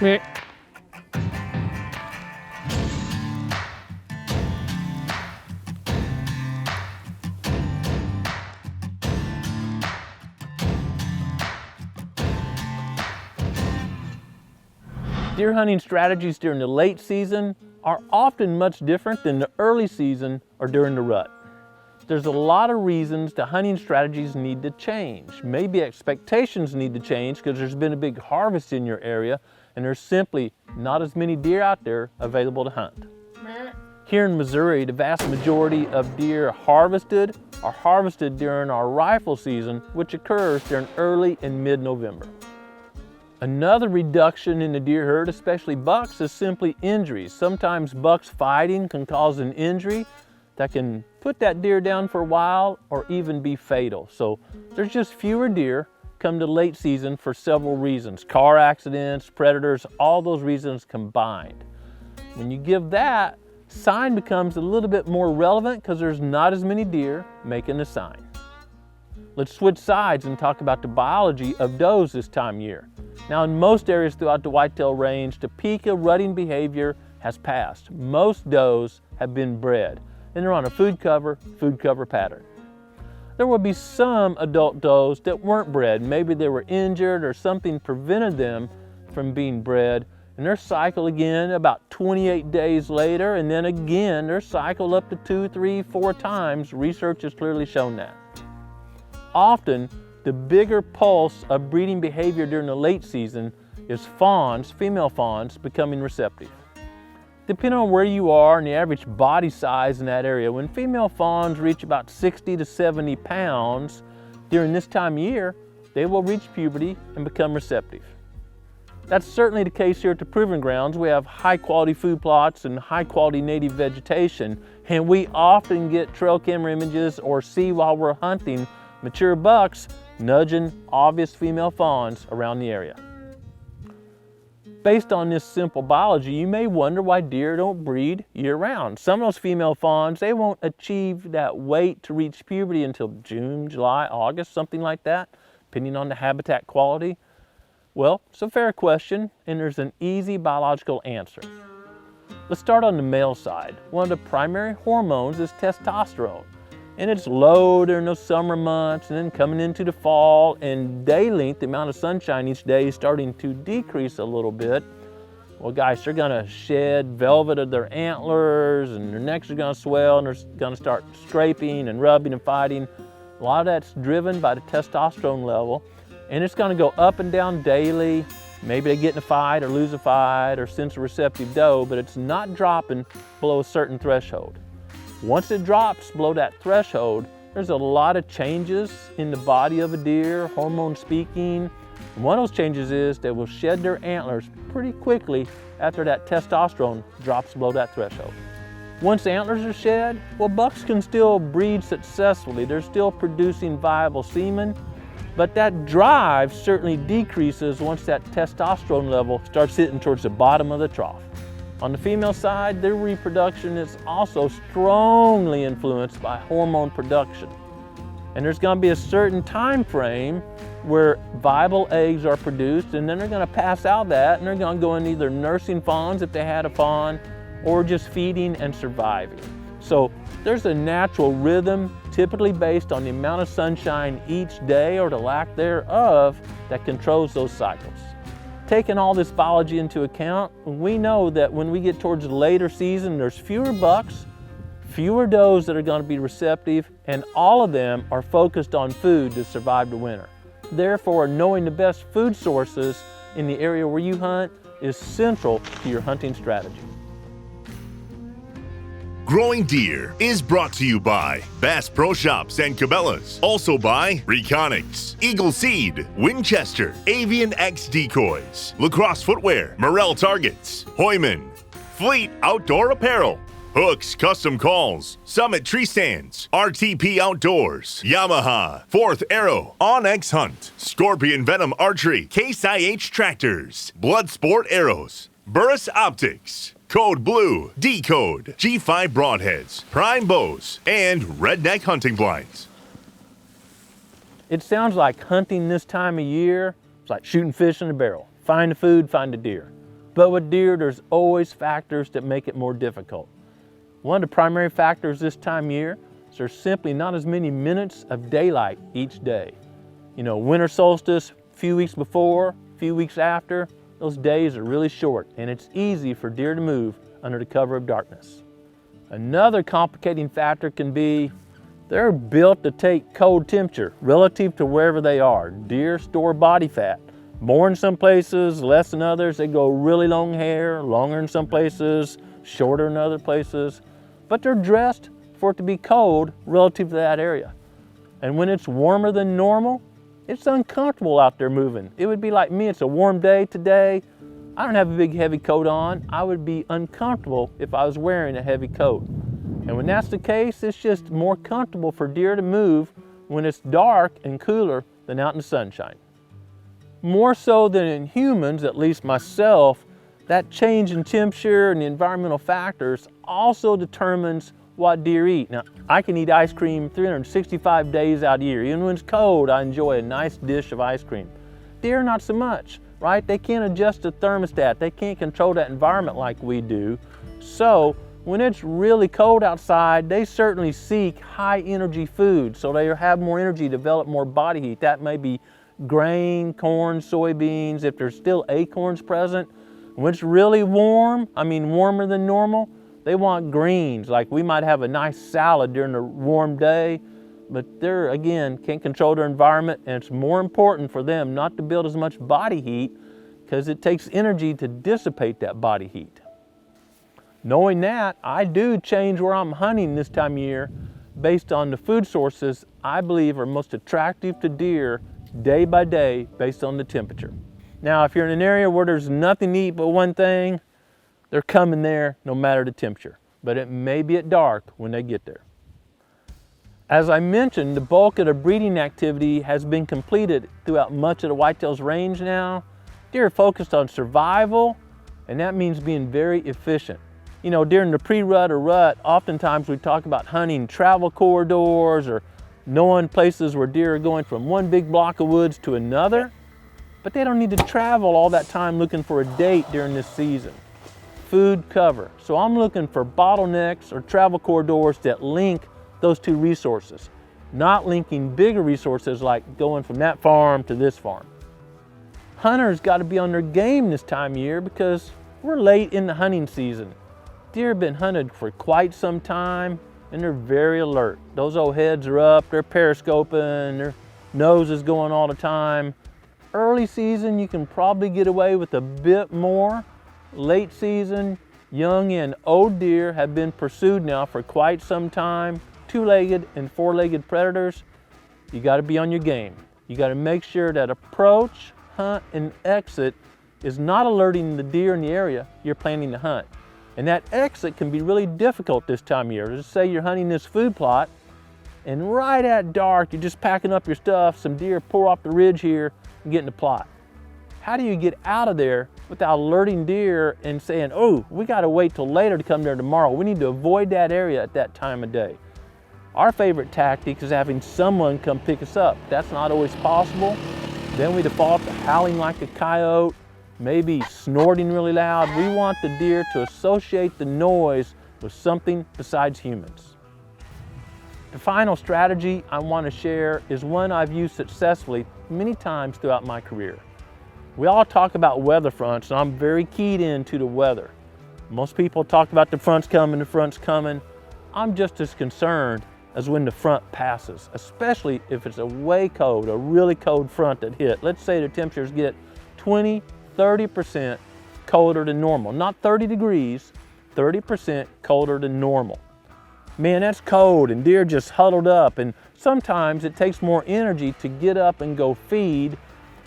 Meh. Deer hunting strategies during the late season are often much different than the early season or during the rut. There's a lot of reasons the hunting strategies need to change. Maybe expectations need to change because there's been a big harvest in your area and there's simply not as many deer out there available to hunt. Here in Missouri, the vast majority of deer harvested are harvested during our rifle season, which occurs during early and mid-November. Another reduction in the deer herd, especially bucks, is simply injuries. Sometimes bucks fighting can cause an injury that can put that deer down for a while or even be fatal. So there's just fewer deer come to late season for several reasons. Car accidents, predators, all those reasons combined. When you give that, sign becomes a little bit more relevant because there's not as many deer making the sign. Let's switch sides and talk about the biology of does this time of year. Now, in most areas throughout the whitetail range, the peak of rutting behavior has passed. Most does have been bred, and they're on a food cover pattern. There will be some adult does that weren't bred. Maybe they were injured or something prevented them from being bred, and they're cycled again about 28 days later, and then again they're cycled up to 2, 3, 4 times. Research has clearly shown that. Often, the bigger pulse of breeding behavior during the late season is fawns, female fawns, becoming receptive. Depending on where you are and the average body size in that area, when female fawns reach about 60 to 70 pounds during this time of year, they will reach puberty and become receptive. That's certainly the case here at the Proving Grounds. We have high quality food plots and high quality native vegetation, and we often get trail camera images or see while we're hunting mature bucks nudging obvious female fawns around the area. Based on this simple biology, you may wonder why deer don't breed year-round. Some of those female fawns, they won't achieve that weight to reach puberty until June, July, August, something like that, depending on the habitat quality. Well, it's a fair question, and there's an easy biological answer. Let's start on the male side. One of the primary hormones is testosterone. And it's low during those summer months, and then coming into the fall and day length, the amount of sunshine each day is starting to decrease a little bit. Well guys, they're gonna shed velvet of their antlers and their necks are gonna swell and they're gonna start scraping and rubbing and fighting. A lot of that's driven by the testosterone level, and it's gonna go up and down daily. Maybe they get in a fight or lose a fight or sense a receptive doe, but it's not dropping below a certain threshold. Once it drops below that threshold, there's a lot of changes in the body of a deer, hormone speaking. And one of those changes is they will shed their antlers pretty quickly after that testosterone drops below that threshold. Once antlers are shed, well, bucks can still breed successfully. They're still producing viable semen, but that drive certainly decreases once that testosterone level starts hitting towards the bottom of the trough. On the female side, their reproduction is also strongly influenced by hormone production. And there's going to be a certain time frame where viable eggs are produced, and then they're going to pass out that, and they're going to go in either nursing fawns if they had a fawn, or just feeding and surviving. So there's a natural rhythm, typically based on the amount of sunshine each day or the lack thereof, that controls those cycles. Taking all this biology into account, we know that when we get towards the later season, there's fewer bucks, fewer does that are going to be receptive, and all of them are focused on food to survive the winter. Therefore, knowing the best food sources in the area where you hunt is central to your hunting strategy. Growing Deer is brought to you by Bass Pro Shops and Cabela's. Also by Reconyx, Eagle Seed, Winchester, Avian X Decoys, Lacrosse Footwear, Morel Targets, Hoyman, Fleet Outdoor Apparel, Hooks Custom Calls, Summit Tree Stands, RTP Outdoors, Yamaha, Fourth Arrow, Onyx Hunt, Scorpion Venom Archery, Case IH Tractors, Bloodsport Arrows, Burris Optics, Code Blue, Decode, G5 Broadheads, Prime Bows, and Redneck Hunting Blinds. It sounds like hunting this time of year, it's like shooting fish in a barrel. Find the food, find the deer. But with deer, there's always factors that make it more difficult. One of the primary factors this time of year is there's simply not as many minutes of daylight each day. You know, winter solstice, a few weeks before, a few weeks after, those days are really short, and it's easy for deer to move under the cover of darkness. Another complicating factor can be they're built to take cold temperature relative to wherever they are. Deer store body fat. More in some places, less in others. They grow really long hair, longer in some places, shorter in other places. But they're dressed for it to be cold relative to that area. And when it's warmer than normal, it's uncomfortable out there moving. It would be like me, it's a warm day today. I don't have a big heavy coat on. I would be uncomfortable if I was wearing a heavy coat. And when that's the case, it's just more comfortable for deer to move when it's dark and cooler than out in the sunshine. More so than in humans, at least myself, that change in temperature and the environmental factors also determines what deer eat. Now, I can eat ice cream 365 days out of the year. Even when it's cold, I enjoy a nice dish of ice cream. Deer, not so much, right? They can't adjust the thermostat. They can't control that environment like we do. So, when it's really cold outside, they certainly seek high energy food. So they have more energy, develop more body heat. That may be grain, corn, soybeans, if there's still acorns present. When it's really warm, I mean warmer than normal, they want greens. Like we might have a nice salad during a warm day, but they're, again, can't control their environment, and it's more important for them not to build as much body heat because it takes energy to dissipate that body heat. Knowing that, I do change where I'm hunting this time of year based on the food sources I believe are most attractive to deer day by day based on the temperature. Now, if you're in an area where there's nothing to eat but one thing, they're coming there no matter the temperature, but it may be at dark when they get there. As I mentioned, the bulk of the breeding activity has been completed throughout much of the whitetails range now. Deer are focused on survival, and that means being very efficient. You know, during the pre-rut or rut, oftentimes we talk about hunting travel corridors or knowing places where deer are going from one big block of woods to another, but they don't need to travel all that time looking for a date during this season. Food, cover. So I'm looking for bottlenecks or travel corridors that link those two resources, not linking bigger resources like going from that farm to this farm. Hunters got to be on their game this time of year because we're late in the hunting season. Deer have been hunted for quite some time and they're very alert. Those old heads are up, they're periscoping, their nose is going all the time. Early season, you can probably get away with a bit more. Late season, young and old deer have been pursued now for quite some time. Two-legged and four-legged predators, you got to be on your game. You got to make sure that approach, hunt, and exit is not alerting the deer in the area you're planning to hunt. And that exit can be really difficult this time of year. Just say you're hunting this food plot, and right at dark, you're just packing up your stuff, some deer pour off the ridge here and get in the plot. How do you get out of there without alerting deer and saying, oh, we got to wait till later to come there tomorrow. We need to avoid that area at that time of day. Our favorite tactic is having someone come pick us up. That's not always possible. Then we default to howling like a coyote, maybe snorting really loud. We want the deer to associate the noise with something besides humans. The final strategy I want to share is one I've used successfully many times throughout my career. We all talk about weather fronts, and I'm very keyed into the weather. Most people talk about the front's coming, the front's coming. I'm just as concerned as when the front passes, especially if it's a way cold, a really cold front that hit. Let's say the temperatures get 20, 30% colder than normal. Not 30 degrees, 30% colder than normal. Man, that's cold, and deer just huddled up, and sometimes it takes more energy to get up and go feed.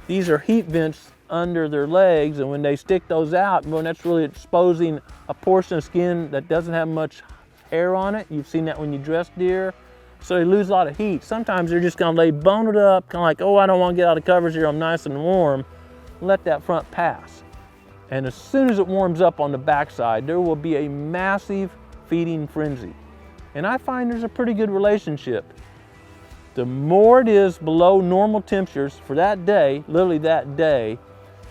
These are heat vents under their legs, and when they stick those out, well, that's really exposing a portion of skin that doesn't have much hair on it. You've seen that when you dress deer. So they lose a lot of heat. Sometimes they're just gonna lay boned up, kind of like, oh, I don't wanna get out of covers here, I'm nice and warm. Let that front pass. And as soon as it warms up on the backside, there will be a massive feeding frenzy. And I find there's a pretty good relationship. The more it is below normal temperatures for that day, literally that day,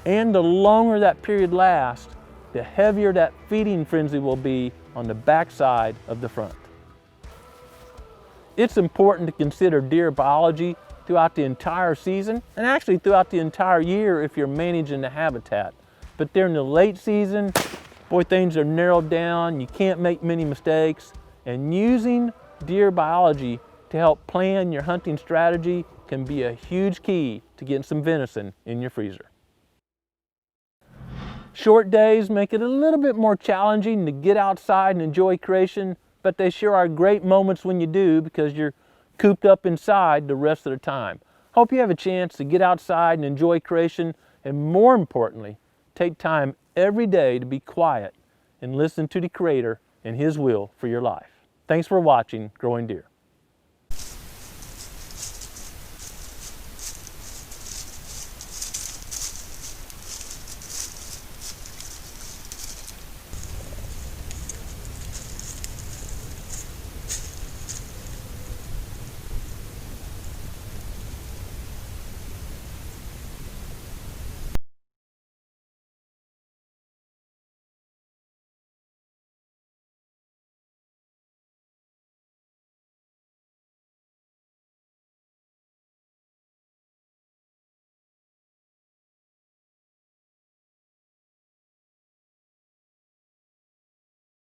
And the longer that period lasts, the heavier that feeding frenzy will be on the backside of the front. It's important to consider deer biology throughout the entire season, and actually throughout the entire year if you're managing the habitat. But during the late season, boy, things are narrowed down, you can't make many mistakes, and using deer biology to help plan your hunting strategy can be a huge key to getting some venison in your freezer. Short days make it a little bit more challenging to get outside and enjoy creation, but they sure are great moments when you do because you're cooped up inside the rest of the time. Hope you have a chance to get outside and enjoy creation, and more importantly, take time every day to be quiet and listen to the Creator and His will for your life. Thanks for watching Growing Deer.